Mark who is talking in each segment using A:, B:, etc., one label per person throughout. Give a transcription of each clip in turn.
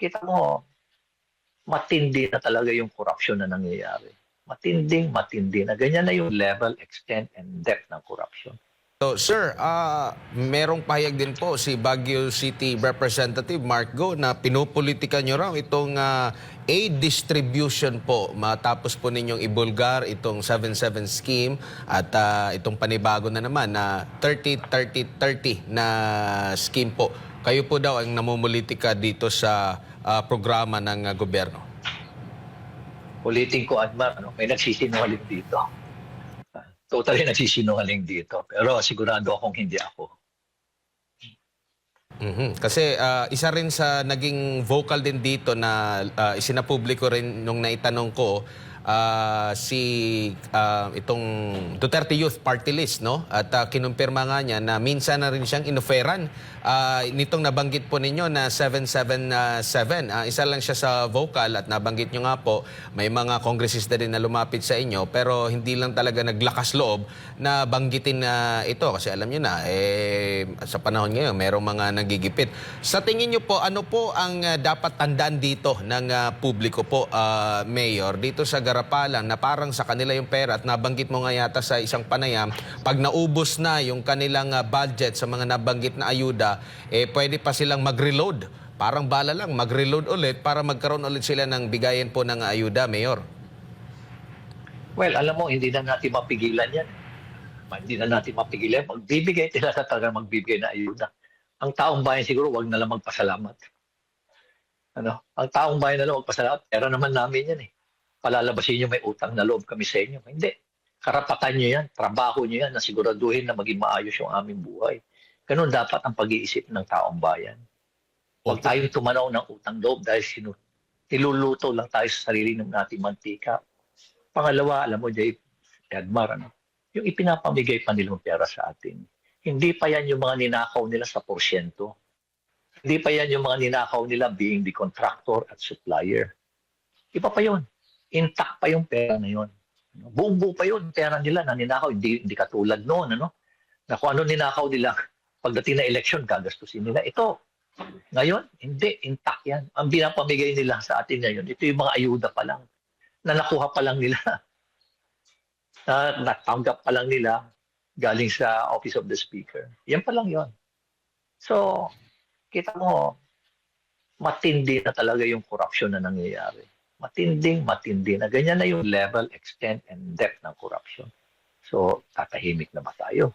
A: kita mo, matindi na talaga yung korupsyon na nangyayari. Matinding matindi na. Ganyan na yung level, extent, and depth ng korupsyon.
B: So, sir, merong pahayag din po si Baguio City Representative Mark Go na pinupolitika nyo raw itong aid distribution po matapos po ninyong ibulgar itong 7-7 scheme at itong panibago na naman na 30-30-30 na scheme po. Kayo po daw ang namumulitika dito sa programa ng gobyerno.
A: Ulitin ko, Admar, may nagsisinungaling dito. Totally nagsisinungaling dito. Pero sigurado akong hindi ako.
B: Kasi isa rin sa naging vocal din dito na isinapubliko rin nung naitanong ko si itong Duterte Youth Party List, no? At kinumpirma nga niya na minsan na rin siyang inoferan nitong nabanggit po ninyo na 777. Isa lang siya sa vocal at nabanggit nyo nga po may mga kongresista din na lumapit sa inyo pero hindi lang talaga naglakas loob na banggitin na ito kasi alam nyo na sa panahon ngayon merong mga nagigipit. Sa tingin nyo po, ano po ang dapat tandaan dito ng publiko po, Mayor, dito sa Garapalan na parang sa kanila yung pera at nabanggit mo nga yata sa isang panayam, pag naubos na yung kanilang budget sa mga nabanggit na ayuda, pwede pa silang mag-reload. Parang bala lang, mag-reload ulit para magkaroon ulit sila ng bigayan po ng ayuda, Mayor.
A: Well, alam mo, hindi na natin mapigilan yan. Hindi na natin mapigilan. Magbibigay sila sa talaga magbibigay na ayuda. Ang taong bayan siguro, wag na lang magpasalamat. Ang taong bayan na lang magpasalamat. Pera naman namin yan eh. Palalabasin nyo may utang na loob kami sa inyo. Hindi. Karapatan nyo yan. Trabaho nyo yan na siguraduhin na maging maayos yung aming buhay. Ganun dapat ang pag-iisip ng taong bayan. Huwag tayong tumanaw ng utang loob dahil niluluto lang tayo sa sarili ng nating mantika. Pangalawa, alam mo, Edmar, yung ipinapamigay pa nilang pera sa atin. Hindi pa yan yung mga ninakaw nila sa porsyento. Hindi pa yan yung mga ninakaw nila being the contractor at supplier. Iba pa yun. Intact pa yung pera na yun. Buong-buo pa yun, pera nila na ninakaw. Hindi katulad noon, na kung ano ninakaw nila, pagdating na eleksyon, gagastusin nila. Ito, ngayon, hindi, intact yan. Ang binapamigay nila sa atin ngayon, ito yung mga ayuda pa lang, na nakuha pa lang nila, na natanggap pa lang nila, galing sa Office of the Speaker. Yan pa lang yon. So, kita mo, matindi na talaga yung korupsyon na nangyayari. Matinding matindi na. Ganyan na yung level, extent, and depth ng korupsyon. So, tatahimik na ba tayo?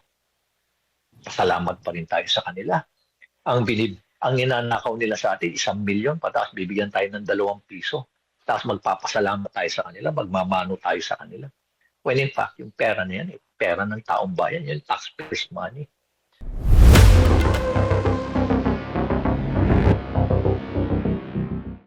A: Pasalamat pa rin tayo sa kanila. Ang inanakaw nila sa atin, 1 milyon, pataas bibigyan tayo ng 2 piso. Tapos magpapasalamat tayo sa kanila, magmamano tayo sa kanila. When in fact, yung pera na yan, pera ng taong bayan, yung taxpayers' money.